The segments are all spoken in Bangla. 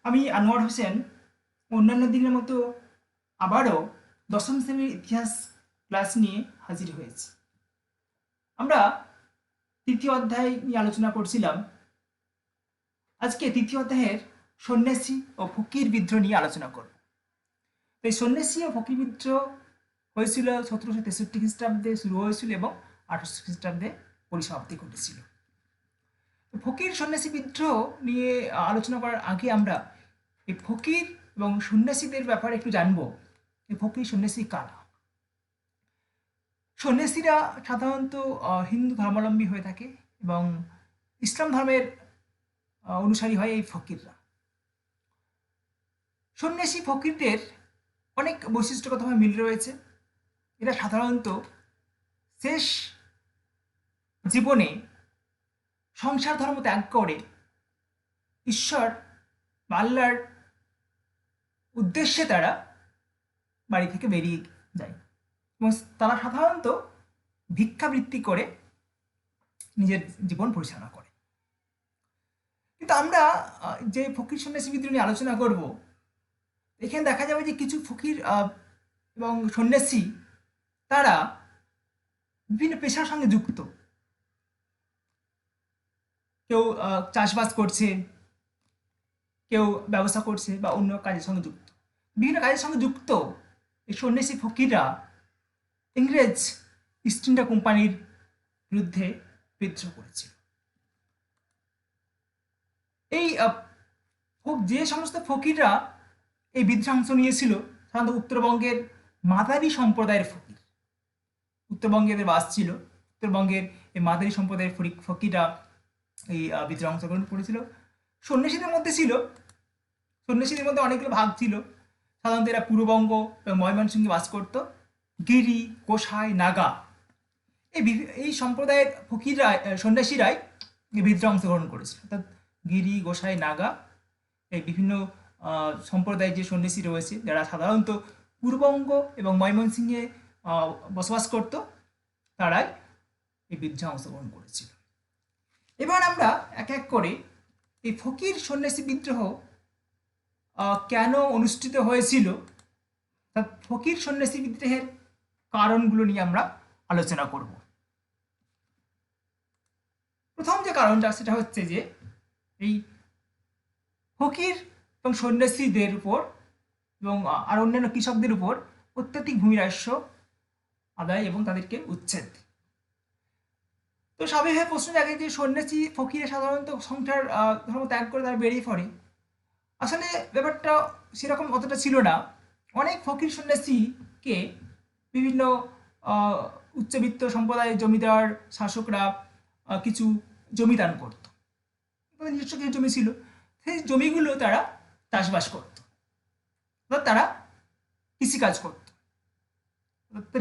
আমি আনোয়ার হোসেন অন্যান্য দিনের মতো আবারও দশম শ্রেণীর ইতিহাস ক্লাস নিয়ে হাজির হয়েছি। আমরা তৃতীয় অধ্যায় নিয়ে আলোচনা করছিলাম। আজকে তৃতীয় অধ্যায়ের সন্ন্যাসী ও ফকির বিদ্রোহ নিয়ে আলোচনা করব। তো এই সন্ন্যাসী ও ফকির বিদ্রোহ হয়েছিল 1763 খ্রিস্টাব্দে শুরু হয়েছিল এবং 1800 খ্রিস্টাব্দে পরিসমাপ্তি ঘটেছিল। তো ফকির সন্ন্যাসী বিদ্রোহ নিয়ে আলোচনা করার আগে আমরা এই ফকির এবং সন্ন্যাসীদের ব্যাপারে একটু জানবো। এই ফকির সন্ন্যাসী কারা? সন্ন্যাসীরা সাধারণত হিন্দু ধর্মাবলম্বী হয়ে থাকে এবং ইসলাম ধর্মের অনুসারী হয় এই ফকিররা। সন্ন্যাসী ফকিরদের অনেক বৈশিষ্ট্যগতভাবে মিল রয়েছে। এরা সাধারণত শেষ জীবনে সংসার ধর্ম ত্যাগ করে ঈশ্বর বা আল্লাহর উদ্দেশ্যে তারা বাড়ি থেকে বেরিয়ে যায় এবং তারা সাধারণত ভিক্ষাবৃত্তি করে নিজের জীবন পরিচালনা করে। কিন্তু আমরা যে ফকির সন্ন্যাসী বিদ্রোহ নিয়ে আলোচনা করব, এখানে দেখা যাবে যে কিছু ফকির এবং সন্ন্যাসী তারা বিভিন্ন পেশার সঙ্গে যুক্ত। কেউ চাষবাস করছে, কেউ ব্যবসা করছে বা অন্য কাজের সঙ্গে যুক্ত। বিভিন্ন কাজের সঙ্গে যুক্ত এই সন্ন্যাসী ফকিররা ইংরেজ ইস্ট ইন্ডিয়া কোম্পানির বিরুদ্ধে বিদ্রোহ করেছিল। এই যে সমস্ত ফকিররা এই বিদ্রোহে অংশ নিয়েছিল সাধারণত উত্তরবঙ্গের মাদারি সম্প্রদায়ের ফকির। উত্তরবঙ্গে এদের বাস ছিল। উত্তরবঙ্গের এই মাদারি সম্প্রদায়ের ফকিররা এই বিদ্রোহে অংশগ্রহণ করেছিল। সন্ন্যাসীদের মধ্যে ছিল, সন্ন্যাসীদের মধ্যে অনেকগুলো ভাগ ছিল। সাধারণত এরা পূর্ববঙ্গ এবং ময়মনসিংহে বাস করত। গিরি, গোসাই, নাগা এই সম্প্রদায়ের ফকিররা সন্ন্যাসীরাই এই বিদ্রোহে অংশগ্রহণ করেছিল। অর্থাৎ গিরি, গোসাই, নাগা এই বিভিন্ন সম্প্রদায়ের যে সন্ন্যাসী রয়েছে যারা সাধারণত পূর্ববঙ্গ এবং ময়মনসিংহে বসবাস করত, তারাই এই বিদ্রোহে অংশগ্রহণ করেছিল। এবার আমরা এক এক করে এই ফকির সন্ন্যাসী বিদ্রোহ কেন অনুষ্ঠিত হয়েছিল, ফকির সন্ন্যাসী বিদ্রোহের কারণগুলো নিয়ে আমরা আলোচনা করব। প্রথম যে কারণটা সেটা হচ্ছে যে এই ফকির এবং সন্ন্যাসীদের উপর এবং আর অন্যান্য কৃষকদের উপর অত্যাধিক ভূমি রাজস্ব আদায় এবং তাদেরকে উচ্ছেদ। তো স্বাভাবিকভাবে প্রশ্ন জাগে যে সন্ন্যাসী ফকিরে সাধারণত সংসার ধর্ম ত্যাগ করে তারা বেরিয়ে পড়ে। আসলে ব্যাপারটা সেরকম অতটা ছিল না। অনেক ফকির সন্ন্যাসীকে বিভিন্ন উচ্চবিত্ত সম্প্রদায়ের জমিদার শাসকরা কিছু জমি দান করত। নিজস্ব কিছু জমি ছিল, সেই জমিগুলো তারা চাষবাস করত, তারা কৃষিকাজ করত,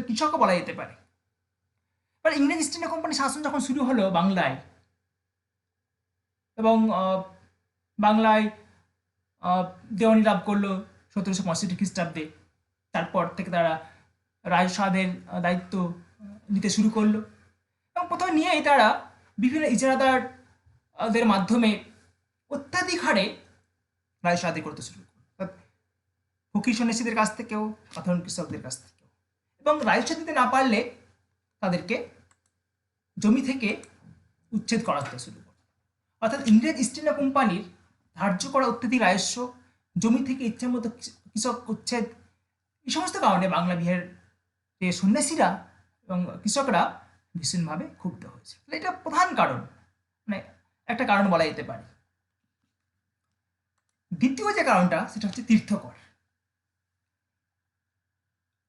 কৃষকও বলা যেতে পারে। এবার ইংরেজ ইস্ট ইন্ডিয়া কোম্পানির শাসন যখন শুরু হলো বাংলায় এবং বাংলায় দেওয়ানি লাভ করলো 1765 খ্রিস্টাব্দে, তারপর থেকে তারা রাজসাহের দায়িত্ব নিতে শুরু করলো এবং প্রথমে নিয়েই তারা বিভিন্ন ইজারাদারদের মাধ্যমে অত্যাধিক হারে রাজসাহের করতে শুরু করলো, ফকির সন্ন্যাসীদের কাছ থেকেও সাধারণ কৃষকদের কাছ থেকেও। এবং রাজসাহ দিতে না পারলে তাদেরকে জমি থেকে উচ্ছেদ করাতে শুরু করলো। অর্থাৎ ইংরেজ ইস্ট ইন্ডিয়া কোম্পানির ধার্য করা অত্যাধিক রাজস্ব, জমি থেকে ইচ্ছা মতো কৃষক উচ্ছেদ, এই সমস্ত কারণে বাংলা বিহারের যে সন্ন্যাসীরা এবং কৃষকরা ভীষণভাবে ক্ষুব্ধ হয়েছে। এটা প্রধান কারণ, মানে একটা কারণ বলা যেতে পারে। দ্বিতীয় যে কারণটা সেটা হচ্ছে তীর্থকর।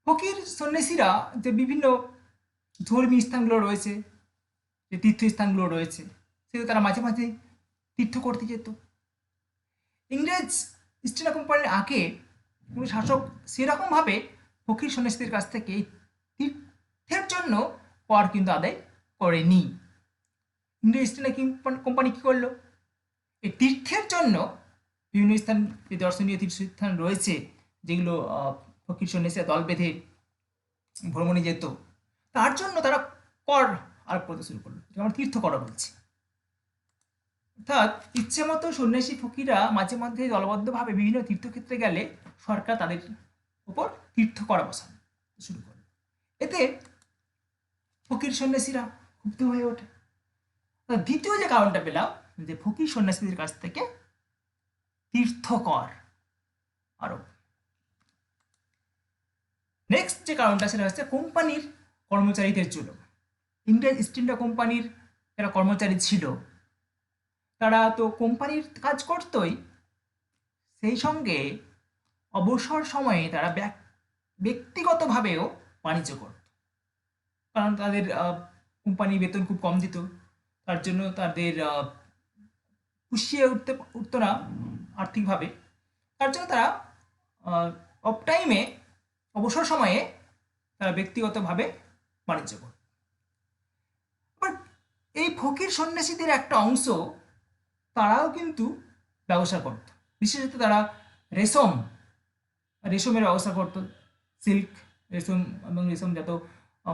ফকির সন্ন্যাসীরা যে বিভিন্ন ধর্মীয় স্থানগুলো রয়েছে, যে তীর্থস্থানগুলো রয়েছে, সেগুলো তারা মাঝে মাঝে তীর্থ করতে যেত। ইংরেজ ইস্ট ইন্ডিয়া কোম্পানির আগে কোনো শাসক সেরকমভাবে ফকির সন্ন্যাসীদের কাছ থেকে এই তীর্থের জন্য কর কিন্তু আদায় করেনি। ইংরেজ ইস্ট ইন্ডিয়া কোম্পানি কী করলো, এই তীর্থের জন্য বিভিন্ন স্থান, যে দর্শনীয় তীর্থস্থান রয়েছে যেগুলো ফকির সন্ন্যাসীরা দল বেঁধে ভ্রমণে যেত, তার জন্য তারা কর আরোপ করতে শুরু করলো, যেটা আমরা তীর্থ কর বলছি। অর্থাৎ ইচ্ছে মতো সন্ন্যাসী ফকিরা মাঝে মধ্যে দলবদ্ধভাবে বিভিন্ন তীর্থক্ষেত্রে গেলে সরকার তাদের উপর তীর্থ করা বসান শুরু করে। এতে ফকির সন্ন্যাসীরা ক্ষুব্ধ হয়ে ওঠে। দ্বিতীয় যে কারণটা পেলাম, যে ফকির সন্ন্যাসীদের কাছ থেকে তীর্থকর আরোপ। নেক্সট যে কারণটা সেটা হচ্ছে কোম্পানির কর্মচারীদের জুলুম। ইন্ডিয়ান ইস্ট ইন্ডিয়া কোম্পানির যারা কর্মচারী ছিল তারা তো কোম্পানির কাজ করতোই, সেই সঙ্গে অবসর সময়ে তারা ব্যক্তিগতভাবেও বাণিজ্য করত। কারণ তাদের কোম্পানি বেতন খুব কম দিত, তার জন্য তাদের পুষিয়ে উঠতো না আর্থিকভাবে। তার জন্য তারা অফ টাইমে, অবসর সময়ে তারা ব্যক্তিগতভাবে বাণিজ্য করত। বাট এই ফকির সন্ন্যাসীদের একটা অংশ তারাও কিন্তু ব্যবসা করত। বিশেষত তারা রেশমের ব্যবসা করত, সিল্ক, রেশম এবং রেশমজাত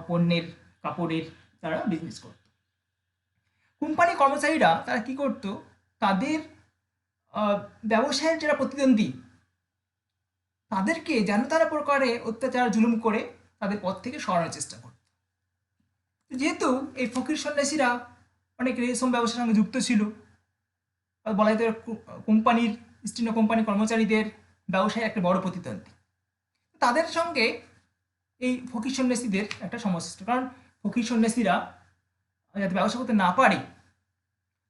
পণ্যের, কাপড়ের তারা বিজনেস করত। কোম্পানি কর্মচারীরা তারা কি করত, তাদের ব্যবসায়ের যারা প্রতিদ্বন্দ্বী তাদেরকে যেন তারা প্রকারে অত্যাচার জুলুম করে তাদের পথ থেকে সরানোর চেষ্টা করত। যেহেতু এই ফকির সন্ন্যাসীরা অনেক রেশম ব্যবসার সঙ্গে যুক্ত ছিল, বলা যেতে কোম্পানির, ইস্ট ইন্ডিয়া কোম্পানির কর্মচারীদের ব্যবসায় একটা বড় প্রতিদ্বন্দ্বী। তাদের সঙ্গে এই ফকির সন্ন্যাসীদের একটা সমস্যা, কারণ ফকির সন্ন্যাসীরা যাতে ব্যবসা করতে না পারে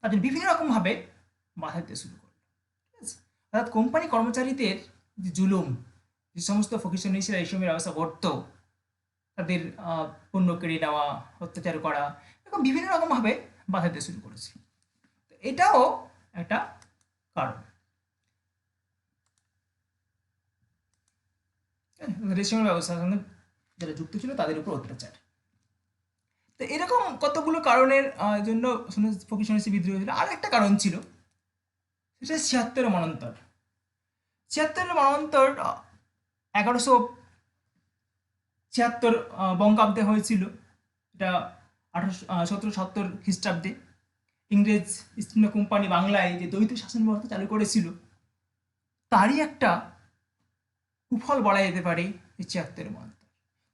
তাদের বিভিন্ন রকমভাবে বাধা দিতে শুরু করলো। ঠিক আছে, অর্থাৎ কোম্পানি কর্মচারীদের যে জুলুম, যে সমস্ত ফকির সন্ন্যাসীরা এই সময় ব্যবসা করত, তাদের পণ্য কেড়ে নেওয়া, অত্যাচার করা, এরকম বিভিন্ন রকমভাবে বাধা দিতে শুরু করেছে। এটাও একটা কারণ। রেশমের ব্যবসার সঙ্গে যারা যুক্ত ছিল তাদের উপর অত্যাচার। তো এরকম কতগুলো কারণের জন্য ফকির সন্ন্যাসী বিদ্রোহ ছিল। আর একটা কারণ ছিল, সেটা ৭৬ মন্বন্তর। ৭৬ মন্বন্তর ১১৭৬ বঙ্গাব্দে হয়েছিল। এটা ১৭৭০ খ্রিস্টাব্দে ইংরেজ ইস্ট ইন্ডিয়া কোম্পানি বাংলায় যে দ্বৈত শাসন ব্যবস্থা চালু করেছিল, তারই একটা কুফল বলা যেতে পারে এই ৭৬ মন্বন্তর।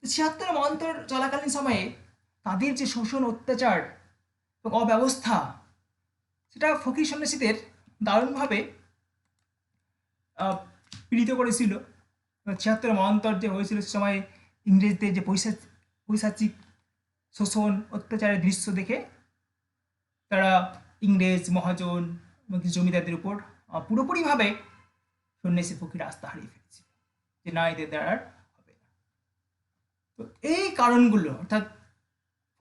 ৭৬ মন্বন্তর চলাকালীন সময়ে তাদের যে শোষণ, অত্যাচার এবং অব্যবস্থা, সেটা ফকির সন্ন্যাসীদের দারুণভাবে পীড়িত করেছিল। ৭৬ মন্বন্তর যে হয়েছিল সে সময় ইংরেজদের যে পৈশাচিক শোষণ, অত্যাচারের দৃশ্য দেখে তারা ইংরেজ মহাজন এবং কিছু জমিদারদের উপর পুরোপুরিভাবে সন্ন্যাসী ফকির আস্থা হারিয়ে ফেলেছিল, যে না, এদের দ্বারা হবে না। তো এই কারণগুলো, অর্থাৎ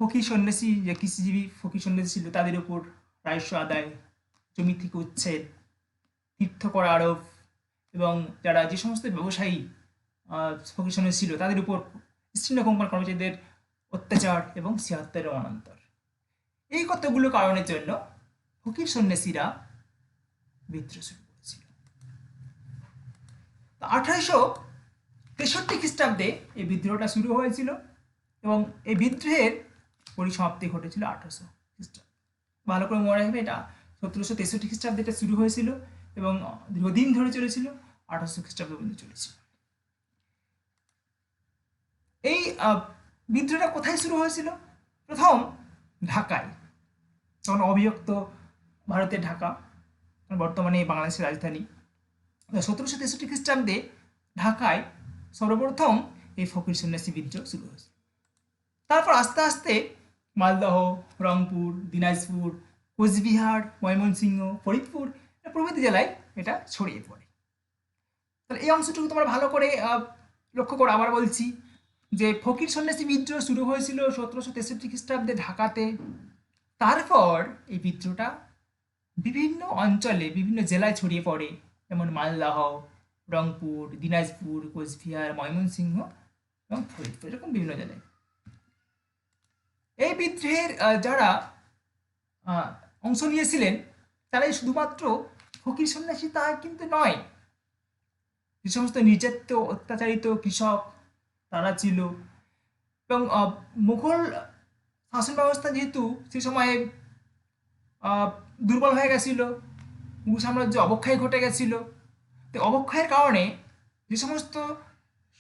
ফকির সন্ন্যাসী, যে কৃষিজীবী ফকির সন্ন্যাসী ছিল, তাদের উপর রাজস্ব আদায়, জমি থেকে উচ্ছেদ, তীর্থকর আরোপ, এবং যারা যে সমস্ত ব্যবসায়ী ফকির সন্ন্যাসী ছিল তাদের উপর ইস্ট ইন্ডিয়া কোম্পানি কর্মচারীদের অত্যাচার এবং ৭৬ মন্বন্তর, এই কতগুলো কারণের জন্য ফকির সন্ন্যাসীরা বিদ্রোহ শুরু করেছিল। ১৮৬৩ খ্রিস্টাব্দে এই বিদ্রোহটা শুরু হয়েছিল এবং এই বিদ্রোহের পরিসমাপ্তি ঘটেছিল ১৮০০ খ্রিস্টাব্দে। ভালো করে মনে রাখবে, এটা ১৭৬৩ খ্রিস্টাব্দে এটা শুরু হয়েছিল এবং দীর্ঘদিন ধরে চলেছিল, ১৮০০ খ্রিস্টাব্দ পর্যন্ত চলেছিল। এই বিদ্রোহটা কোথায় শুরু হয়েছিল? প্রথম ঢাকায়, তখন অবিভক্ত ভারতের ঢাকা, বর্তমানে বাংলাদেশের রাজধানী। ১৭৬৩ খ্রিস্টাব্দে ঢাকায় সর্বপ্রথম এই ফকির সন্ন্যাসী বিদ্রোহ শুরু হয়েছে। তারপর আস্তে আস্তে মালদহ, রংপুর, দিনাজপুর, কোচবিহার, ময়মনসিংহ, ফরিদপুর প্রভৃতি জেলায় এটা ছড়িয়ে পড়ে। তাহলে এই অংশটুকু তোমরা ভালো করে লক্ষ্য করো। আবার বলছি যে ফকির সন্ন্যাসী বিদ্রোহ শুরু হয়েছিল ১৭৬৩ খ্রিস্টাব্দে ঢাকাতে। তারপর এই বিদ্রোহটা বিভিন্ন অঞ্চলে, বিভিন্ন জেলায় ছড়িয়ে পড়ে, যেমন মালদহ, রংপুর, দিনাজপুর, কোচবিহার, ময়মনসিংহ এবং ফরিদপুর, এরকম বিভিন্ন জেলায়। এই বিদ্রোহের যারা অংশ নিয়েছিলেন তারাই শুধুমাত্র ফকির সন্ন্যাসী তা কিন্তু নয়। যে সমস্ত নির্যাতিত, অত্যাচারিত কৃষক তারা ছিল, এবং মুঘল শাসন ব্যবস্থা যেহেতু সে সময়ে আহ, দুর্বল হয়ে গেছিল, মুঘল সাম্রাজ্যে অবক্ষয় ঘটে গেছিল। তো অবক্ষয়ের কারণে যে সমস্ত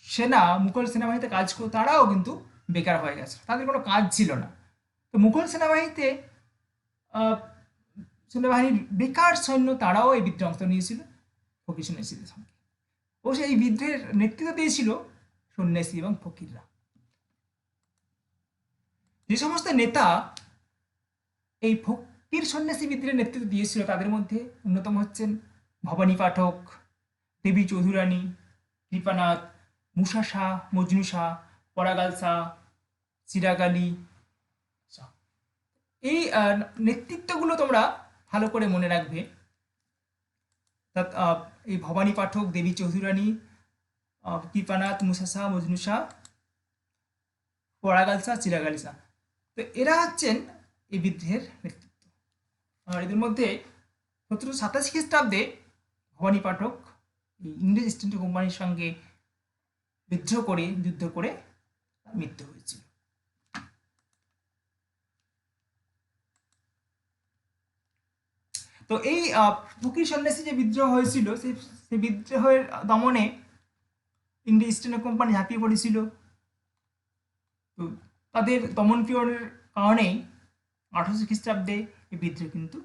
সেনা মুঘল সেনাবাহিনীতে কাজ করতো তারাও কিন্তু বেকার হয়ে গেছে, তাদের কোনো কাজ ছিল না। তো মুঘল সেনাবাহিনীতে আহ, সেনাবাহিনীর বেকার সৈন্য তারাও এই বিদ্রোহে অংশ নিয়েছিল ফকির সন্ন্যাসীদের সঙ্গে। অবশ্য এই বিদ্রোহের নেতৃত্ব দিয়েছিল সন্ন্যাসী এবং ফকিররা। যে সমস্ত নেতা এই ফকির সন্ন্যাসী বিদ্রোহের নেতৃত্ব দিয়েছিল তাদের মধ্যে অন্যতম হচ্ছেন ভবানী পাঠক, দেবী চৌধুরানী, কৃপানাথ, মুসা শাহ, মজনু শাহ, পরাগাল শাহ, চিরাগ আলী শাহ। এই নেতৃত্বগুলো তোমরা ভালো করে মনে রাখবে। এই ভবানী পাঠক, দেবী চৌধুরানী, কৃপানাথ, মুসা শাহ, মজনু শাহ, পরাগাল শাহ, চিরাগ আলী শাহ। তো এরা হচ্ছেন এই বিদ্রোহের নেতৃত্ব। আর এদের মধ্যে 1787 খ্রিস্টাব্দে ভবানী পাঠক এই ইংরেজ ইস্ট ইন্ডিয়া কোম্পানির সঙ্গে বিদ্রোহ করে যুদ্ধ করে তার মৃত্যু হয়েছিল। তো এই ফকির সন্ন্যাসী যে বিদ্রোহ হয়েছিল সেই বিদ্রোহের দমনে ইন্ডিয়া ইস্ট ইন্ডিয়া কোম্পানি ঝাঁপিয়ে পড়েছিল। তো তাদের দমন পীড়নের কারণেই 1800 খ্রিস্টাব্দে এই বিদ্রোহ কিন্তু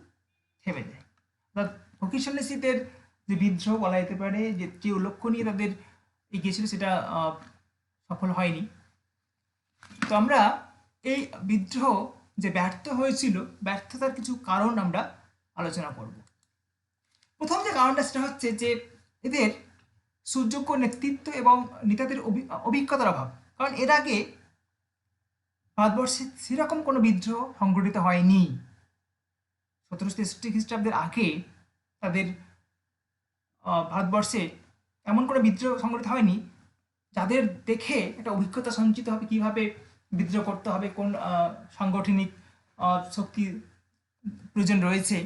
থেমে যায়। অর্থাৎ ফকির সন্ন্যাসীদের যে বিদ্রোহ বলা যেতে পারে যে লক্ষ্য নিয়ে তাদের এগিয়েছিল সেটা সফল হয়নি। তো আমরা এই বিদ্রোহ যে ব্যর্থ হয়েছিল, ব্যর্থতার কিছু কারণ আমরা আলোচনা করব। প্রথম যে কারণটা সেটা হচ্ছে যে এদের সুযোগ্য নেতৃত্ব এবং নেতাদের অভিজ্ঞতার অভাব। কারণ এর আগে ভারতবর্ষে সেরকম কোনো বিদ্রোহ সংঘটিত হয়নি। 1763 খ্রিস্টাব্দের আগে তাদের ভারতবর্ষে এমন কোনো বিদ্রোহ সংঘটিত হয়নি যাদের দেখে একটা অভিজ্ঞতা সঞ্চিত হবে কিভাবে বিদ্রোহ করতে হবে, কোন সাংগঠনিক শক্তি প্রয়োজন রয়েছে।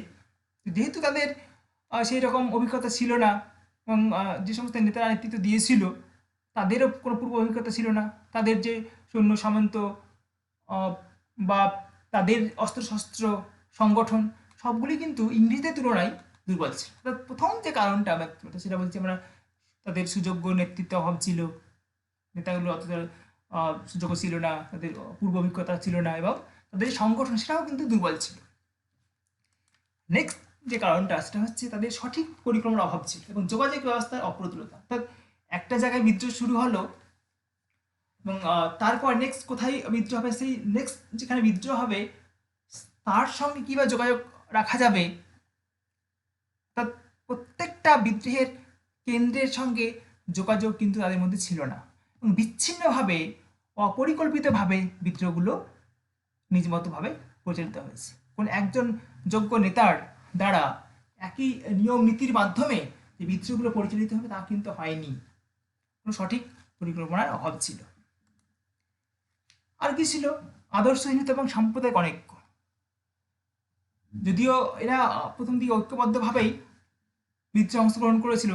যেহেতু তাদের সেই রকম অভিজ্ঞতা ছিল না এবং যে সমস্ত নেতারা নেতৃত্ব দিয়েছিল তাদেরও কোনো পূর্ব অভিজ্ঞতা ছিল না, তাদের যে সৈন্য সামন্ত বা তাদের অস্ত্রশস্ত্র সংগঠন সবগুলি কিন্তু ইংরেজদের তুলনায় দুর্বল ছিল। অর্থাৎ প্রথম যে কারণটা সেটা বলছি আমরা, তাদের সুযোগ্য নেতৃত্ব অভাব ছিল, নেতাগুলো অতটা সুযোগ্য ছিল না, তাদের পূর্ব অভিজ্ঞতা ছিল না এবং তাদের সংগঠন সেটাও কিন্তু দুর্বল ছিল। নেক্সট যে কারণটা সেটা হচ্ছে তাদের সঠিক পরিক্রমার অভাব ছিল এবং যোগাযোগ ব্যবস্থার অপ্রতুলতা। অর্থাৎ একটা জায়গায় বিদ্রোহ শুরু হলো এবং তারপর নেক্সট কোথায় বিদ্রোহ হবে, সেই নেক্সট যেখানে বিদ্রোহ হবে তার সঙ্গে কীভাবে যোগাযোগ রাখা যাবে, অর্থাৎ প্রত্যেকটা বিদ্রোহের কেন্দ্রের সঙ্গে যোগাযোগ কিন্তু তাদের মধ্যে ছিল না এবং বিচ্ছিন্নভাবে অপরিকল্পিতভাবে বিদ্রোহগুলো নিজ মতোভাবে পরিচালিত হয়েছে। কোন একজন যোগ্য নেতার দ্বারা একই নিয়ম নীতির মাধ্যমে যে বিদ্রোহগুলো পরিচালিত হবে তা কিন্তু হয়নি, কোনো সঠিক পরিকল্পনার অভাব ছিল। আর কি ছিল? আদর্শহীনতা এবং সাম্প্রদায়িক অনৈক্য। যদিও এরা প্রথম দিকে ঐক্যবদ্ধভাবেই বিদ্রোহে অংশগ্রহণ করেছিল,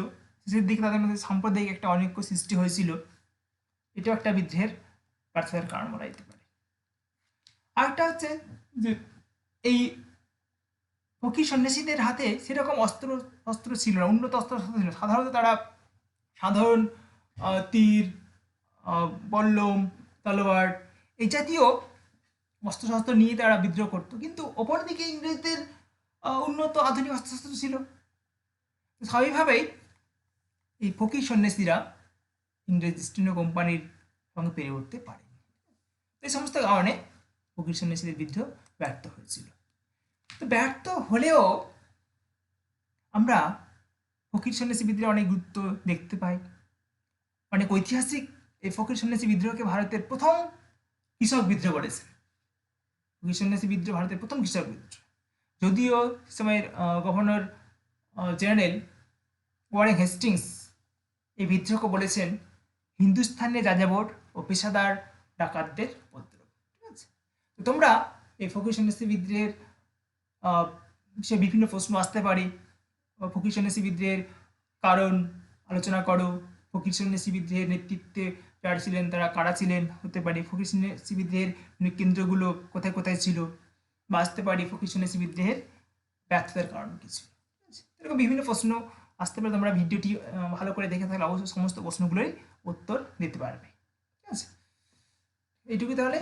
শেষের দিকে তাদের মধ্যে সাম্প্রদায়িক একটা অনৈক্য সৃষ্টি হয়েছিল। এটাও একটা বিদ্রোহের ব্যর্থতার কারণ বলা যেতে পারে। আরেকটা হচ্ছে যে এই ফকির সন্ন্যাসীদের হাতে সেরকম অস্ত্র ছিল না, উন্নত অস্ত্র ছিল। সাধারণত তারা সাধারণ তীর, বল্লম, তলোয়ার এই জাতীয় অস্ত্রশস্ত্র নিয়ে তারা বিদ্রোহ করতো, কিন্তু অপরদিকে ইংরেজদের উন্নত আধুনিক অস্ত্রশস্ত্র ছিল। স্বাভাবিকভাবেই এই ফকির সন্ন্যাসীরা ইংরেজ ইস্ট ইন্ডিয়া কোম্পানির সঙ্গে পেরে উঠতে পারে। এই সমস্ত কারণে ফকির সন্ন্যাসীদের বিদ্রোহ ব্যর্থ হয়েছিল। তো ব্যর্থ হলেও আমরা ফকির সন্ন্যাসী বিদ্রোহে অনেক গুরুত্ব দেখতে পাই। অনেক ঐতিহাসিক এই ফকির সন্ন্যাসী বিদ্রোহকে ভারতের প্রথম কৃষক বিদ্রোহ বলেছে। ফকির সন্ন্যাসী বিদ্রোহ ভারতের প্রথম কৃষক বিদ্রোহ। যদিও সে সময়ের গভর্নর জেনারেল ওয়ারেন হেস্টিংস এই বিদ্রোহকে বলেছেন হিন্দুস্থানে যাযাবর ও পেশাদার ডাকাতদের উপদ্রব। ঠিক আছে, তো তোমরা এই ফকির সন্ন্যাসী বিদ্রোহের সে বিভিন্ন প্রশ্ন আসতে পারে। ফকির সন্ন্যাসী বিদ্রোহের কারণ আলোচনা করো, ফকির সন্ন্যাসী বিদ্রোহের নেতৃত্বে যারা ছিলেন তারা কারা ছিলেন হতে পারে, ফকির সন্ন্যাসী বিদ্রোহের কেন্দ্রগুলো কোথায় কোথায় ছিল, বা আসতে পারে ফকির সন্ন্যাসী বিদ্রোহের ব্যর্থতার কারণ কি ছিল। ঠিক আছে, এরকম বিভিন্ন প্রশ্ন আসতে পারে, তোমরা ভিডিওটি ভালো করে দেখে থাকলে অবশ্যই সমস্ত প্রশ্নগুলোই উত্তর দিতে পারবে। ঠিক আছে, এইটুকু তাহলে।